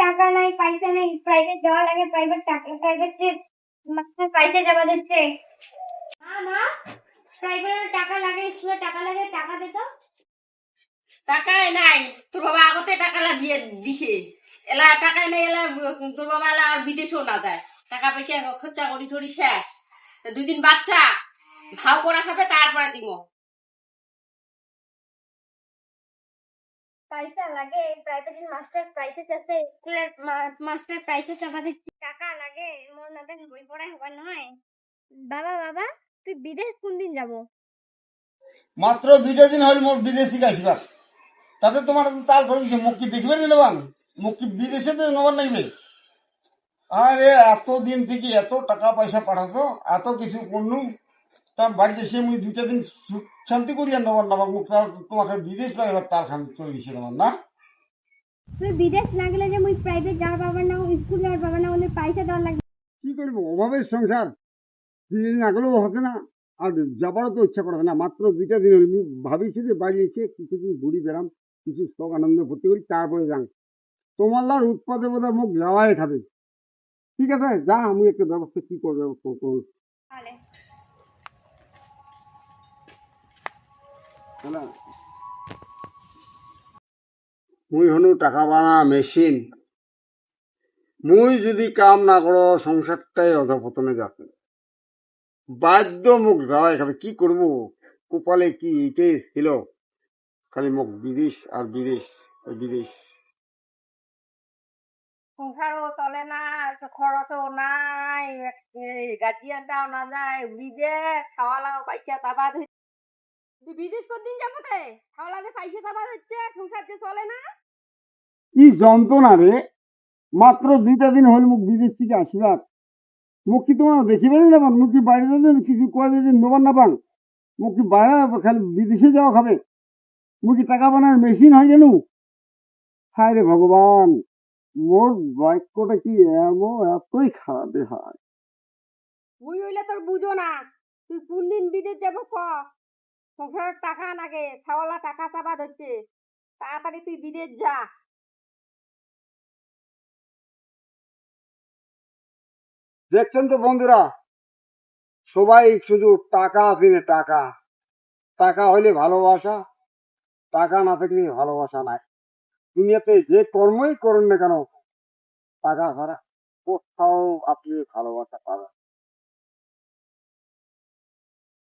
টাকা নাই, পয়সা নেই, প্রাইভেট যাওয়া লাগে, প্রাইভেট পয়সা জমা দিচ্ছে। মা প্রাইভেটের টাকা লাগে, স্কুলে টাকা লাগে, টাকা দে তো। টাকাই নাই, তোর বাবা আগতে টাকা দিয়ে দিছে। এলা টাকাই নাই, এলা তোর বাবা এলা আর বিদেশেও না যায়। টাকা পয়সা খরচা করি টরি শেষ। 2 দিন বাচ্চা ভাও করা খাবে, তারপরে দিব। পয়সা লাগে, প্রাইভেটের মাস্টার পয়সা চাচ্ছে, স্কুলের মাস্টার পয়সা চাপা দিচ্ছে। টাকা লাগে, মোর নাতে বই পড়াই হবার নয়। বাবা বাবা তুই বিদেশ কোন দিন যাব? মাত্র 2টা দিন হল মোর বিদেশ থেকে আসবার, তাতে তোমার তাল করে দিচ্ছে। মুখ কি দেখবে না নেবান? মুখ কি বিদেশে তো নেবার লাগবে? আরে এতদিন থেকে এত টাকা পয়সা পাঠাতো, এত কিছু করলু, তার বাড়িতে সে মুই 2টা দিন সুখ শান্তি করিয়া নেবার না মুখ, তোমাকে বিদেশ পাইবার তার খান চলে গেছে নেবার না। তুই বিদেশ না গেলে যে মুই প্রাইভেট যাওয়ার পাবার না, স্কুল যাওয়ার পাবার না, ওদের পয়সা দেওয়ার লাগবে। কি করবো, অভাবের সংসার, 2 দিন না গেলেও হচ্ছে না, আর যাবারও তো ইচ্ছা করে না। মাত্র 2টা দিন হল, ভাবিছি যে বাড়ি এসে কিছুদিন ঘুরি বেড়াম, কিছু শখ আনন্দ ভর্তি করি, তারপরে যান। তোমার লার উৎপাদে বোধহয় মুখ যাওয়াই খাবে। ঠিক আছে, যা, আমি একটা ব্যবস্থা কি করবো তাহলে মুই হনু টাকা বানা মেশিন, মুই যদি কাম না করো সংসারটাই অধপতনে যাচ্ছে। বাধ্য মুখ যাওয়াই খাবে, কি করবো, কপালে কি এটাই ছিল, খালি মুখ বিদেশ আর বিদেশ বিদেশ। সংসারও চলে না, খরচও নাই, গার্জিয়ানটাও না যায় বিদেশ, খাওয়ালাও পয়সা চাপা ধরছে। তুই বিদেশ কতদিন যাবো রে? খাওয়ালা যে পয়সা চাপা ধরছে, সংসার যে চলে না। কি যন্ত্রণা রে, মাত্র 2টা দিন হল মুখ বিদেশ থেকে আসিবার। মুখ কি তোমার দেখিবেন না পান? মুখ কি বাইরে যাবেন কিছু কয়ে যদি নেবার না পান? মুখ কি বাইরে খালি বিদেশে যাওয়া খাবে? মুখ কি টাকা বানার মেশিন হয় যেন? হায় রে ভগবান, মোর বাক্যটা কি এমন এতই খারাপ হয়? মুই হইলে তোর বুঝো না, তুই কোন দিন বিদেশ যাবো ক। সংসারের টাকা লাগে, খাওয়ালা টাকা চাপা ধরছে, তাড়াতাড়ি তুই বিদেশ যা। দেখছেন তো বন্ধুরা, সবাই শুধু টাকা কিনে, টাকা, টাকা হইলে ভালোবাসা, টাকা না থাকলে ভালোবাসা নাই। দুনিয়াতে যে কর্মই করেন না কেন, টাকা ছাড়া কোথাও আপনি ভালোবাসা পাবেন।